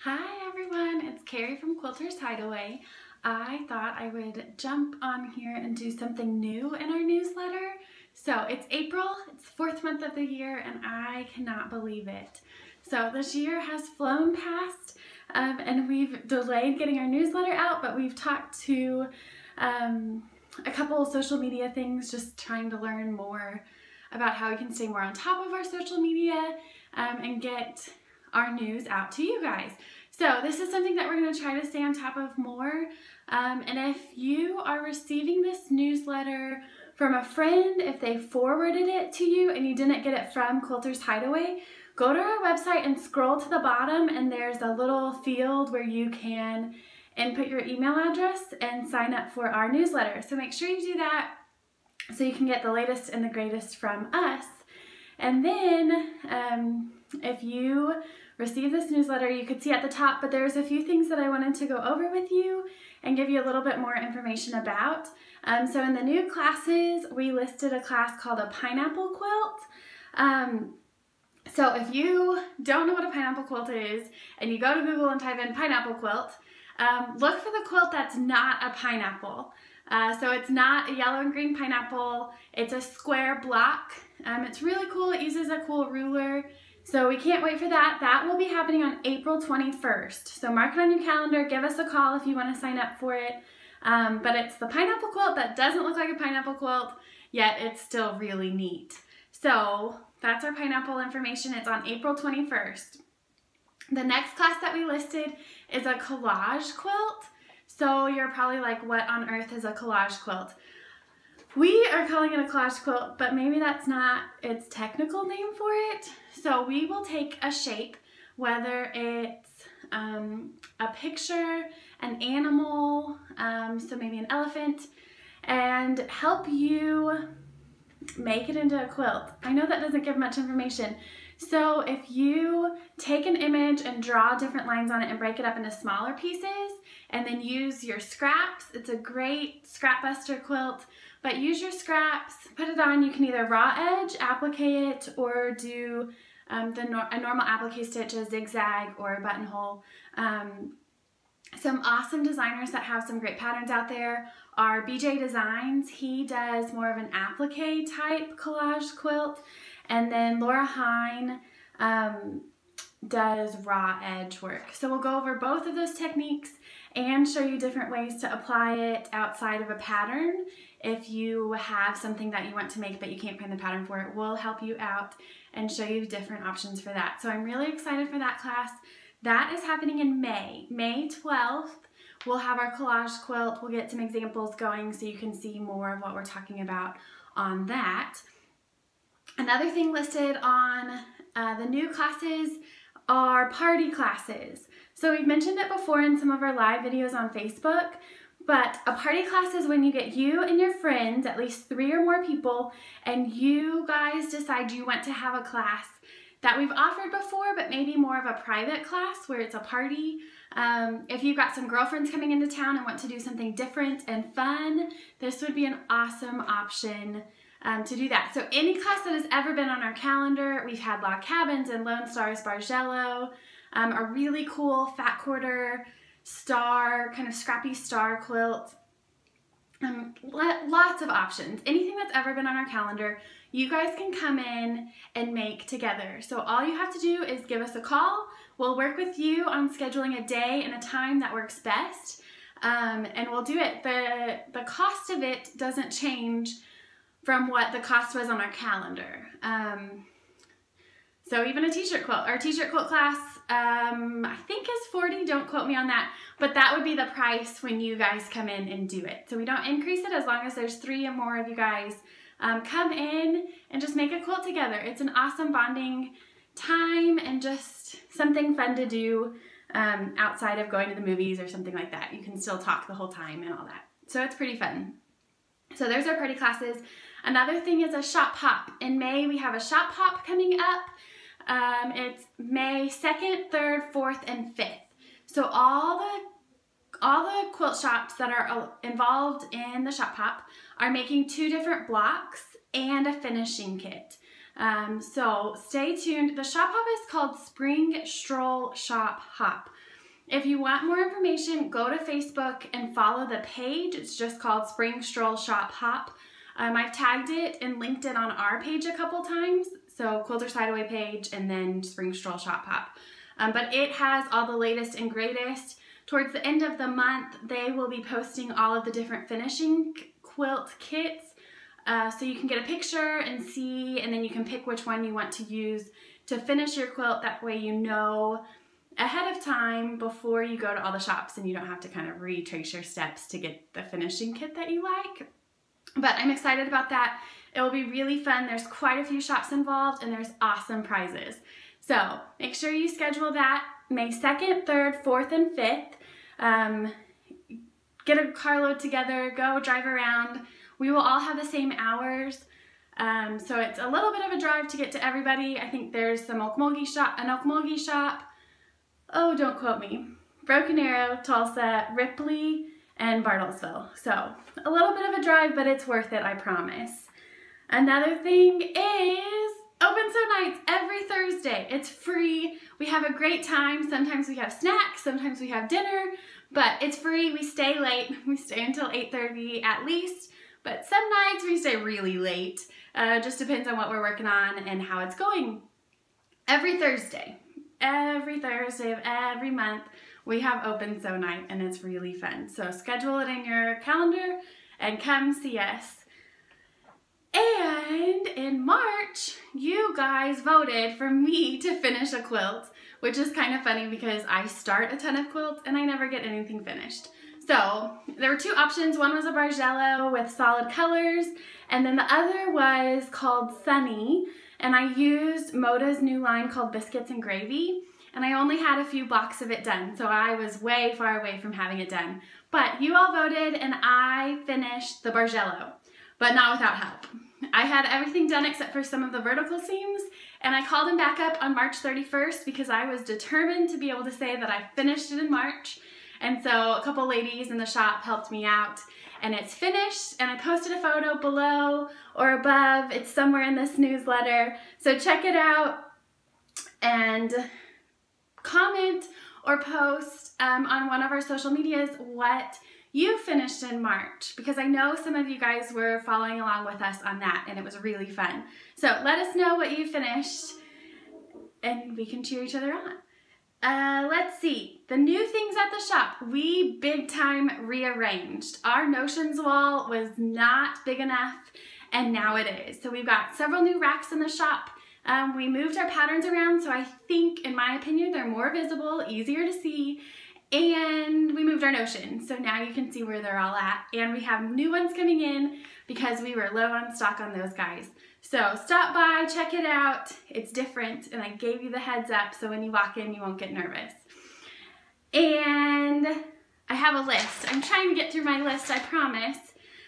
Hi everyone, it's Carrie from Quilter's Hideaway. I thought I would jump on here and do something new in our newsletter. So it's April, it's the 4th month of the year, and I cannot believe it. So this year has flown past and we've delayed getting our newsletter out, but we've talked to a couple of social media things, just trying to learn more about how we can stay more on top of our social media and get our news out to you guys. So this is something that we're going to try to stay on top of more. And if you are receiving this newsletter from a friend, if they forwarded it to you and you didn't get it from Quilter's Hideaway, go to our website and scroll to the bottom, and there's a little field where you can input your email address and sign up for our newsletter. So make sure you do that so you can get the latest and the greatest from us. And then if you receive this newsletter, you could see at the top, but there's a few things that I wanted to go over with you and give you a little bit more information about. So in the new classes, we listed a class called a pineapple quilt. So if you don't know what a pineapple quilt is and you go to Google and type in pineapple quilt, look for the quilt that's not a pineapple. So it's not a yellow and green pineapple, it's a square block. It's really cool, it uses a cool ruler. So we can't wait for that. That will be happening on April 21st. So mark it on your calendar, give us a call if you want to sign up for it. But it's the pineapple quilt that doesn't look like a pineapple quilt, yet it's still really neat. So that's our pineapple information. It's on April 21st. The next class that we listed is a collage quilt. So you're probably like, what on earth is a collage quilt? We are calling it a collage quilt, but maybe that's not its technical name for it. So we will take a shape, whether it's a picture, an animal, so maybe an elephant, and help you make it into a quilt. I know that doesn't give much information. So if you take an image and draw different lines on it and break it up into smaller pieces, and then use your scraps, it's a great scrap buster quilt. But use your scraps, put it on. You can either raw edge, applique it, or do a normal applique stitch, a zigzag, or a buttonhole. Some awesome designers that have some great patterns out there are BJ Designs. He does more of an applique type collage quilt. And then Laura Hine does raw edge work. So we'll go over both of those techniques and show you different ways to apply it outside of a pattern. If you have something that you want to make but you can't find the pattern for it, we'll help you out and show you different options for that. So I'm really excited for that class. That is happening in May. May 12th, we'll have our collage quilt. We'll get some examples going so you can see more of what we're talking about on that. Another thing listed on the new classes are party classes. So we've mentioned it before in some of our live videos on Facebook, but a party class is when you get you and your friends, at least 3 or more people, and you guys decide you want to have a class that we've offered before, but maybe more of a private class where it's a party. If you've got some girlfriends coming into town and want to do something different and fun, this would be an awesome option to do that. So any class that has ever been on our calendar, we've had Log Cabins and Lone Stars Bargello, a really cool fat quarter star, kind of scrappy star quilt. Lots of options. Anything that's ever been on our calendar, you guys can come in and make together. So all you have to do is give us a call. We'll work with you on scheduling a day and a time that works best, and we'll do it. The cost of it doesn't change from what the cost was on our calendar. So even a t-shirt quilt. Our t-shirt quilt class, I think is $40, don't quote me on that, but that would be the price when you guys come in and do it. So we don't increase it as long as there's 3 or more of you guys come in and just make a quilt together. It's an awesome bonding time and just something fun to do outside of going to the movies or something like that. You can still talk the whole time and all that. So it's pretty fun. So there's our party classes. Another thing is a shop hop. In May, we have a shop hop coming up. It's May 2nd, 3rd, 4th, and 5th. So all the quilt shops that are involved in the shop hop are making 2 different blocks and a finishing kit. So stay tuned. The shop hop is called Spring Stroll Shop Hop. If you want more information, go to Facebook and follow the page. It's just called Spring Stroll Shop Hop. I've tagged it and linked it on our page a couple times. So Quilters Hideaway page and then Spring Stroll Shop Hop. But it has all the latest and greatest. Towards the end of the month, they will be posting all of the different finishing quilt kits. So you can get a picture and see, and then you can pick which one you want to use to finish your quilt. That way you know ahead of time before you go to all the shops and you don't have to kind of retrace your steps to get the finishing kit that you like. But I'm excited about that. It will be really fun. There's quite a few shops involved and there's awesome prizes. So make sure you schedule that May 2nd, 3rd, 4th, and 5th. Get a carload together, go drive around. We will all have the same hours. So it's a little bit of a drive to get to everybody. I think there's an Okmulgee shop. Oh, don't quote me. Broken Arrow, Tulsa, Ripley, and Bartlesville. So a little bit of a drive, but it's worth it, I promise. Another thing is Open Sew Nights every Thursday. It's free. We have a great time. Sometimes we have snacks, sometimes we have dinner, but it's free. We stay late. We stay until 8:30 at least, but some nights we stay really late. Just depends on what we're working on and how it's going. Every Thursday of every month, we have Open Sew Night, and it's really fun. So schedule it in your calendar and come see us. And in March, you guys voted for me to finish a quilt, which is kind of funny because I start a ton of quilts and I never get anything finished. So there were two options. One was a Bargello with solid colors, and then the other was called Sunny, and I used Moda's new line called Biscuits and Gravy, and I only had a few blocks of it done, so I was way far away from having it done. But you all voted and I finished the Bargello, but not without help. I had everything done except for some of the vertical seams, and I called them back up on March 31st because I was determined to be able to say that I finished it in March. And so a couple ladies in the shop helped me out, and it's finished, and I posted a photo below or above. It's somewhere in this newsletter, so check it out and comment or post on one of our social medias what you finished in March, because I know some of you guys were following along with us on that, and it was really fun. So let us know what you finished, and we can cheer each other on. Let's see, the new things at the shop, we big time rearranged. Our notions wall was not big enough, and now it is. So we've got several new racks in the shop. We moved our patterns around, so I think, in my opinion, they're more visible, easier to see, and we moved our notions. So now you can see where they're all at, and we have new ones coming in because we were low on stock on those guys. So stop by, check it out. It's different, and I gave you the heads up so when you walk in, you won't get nervous. And I have a list. I'm trying to get through my list, I promise.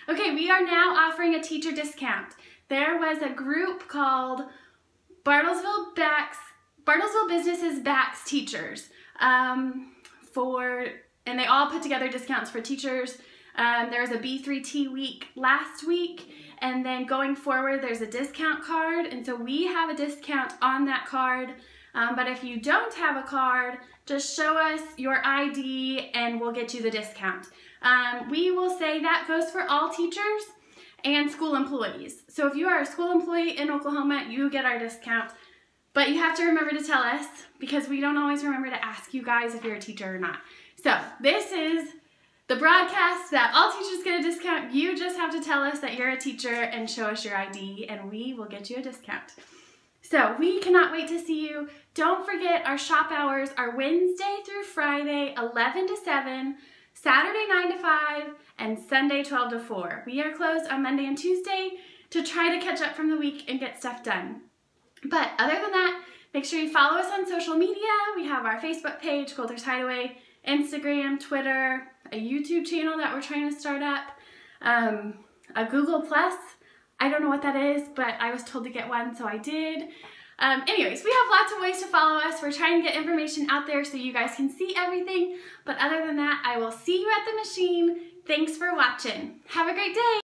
Okay, we are now offering a teacher discount. There was a group called Bartlesville Businesses Backs Teachers, and they all put together discounts for teachers. There was a B3T week last week, and then going forward there's a discount card, and so we have a discount on that card, but if you don't have a card, just show us your ID and we'll get you the discount. We will say that goes for all teachers and school employees. So if you are a school employee in Oklahoma, you get our discount, but you have to remember to tell us because we don't always remember to ask you guys if you're a teacher or not. So this is the broadcast that all teachers get a discount. You just have to tell us that you're a teacher and show us your ID, and we will get you a discount. So we cannot wait to see you. Don't forget, our shop hours are Wednesday through Friday, 11 to 7, Saturday 9 to 5, and Sunday 12 to 4. We are closed on Monday and Tuesday to try to catch up from the week and get stuff done. But other than that, make sure you follow us on social media. We have our Facebook page, Quilters Hideaway, Instagram, Twitter, a YouTube channel that we're trying to start up, a Google Plus. I don't know what that is, but I was told to get one, so I did. Anyways, we have lots of ways to follow us. We're trying to get information out there so you guys can see everything. But other than that, I will see you at the machine. Thanks for watching. Have a great day.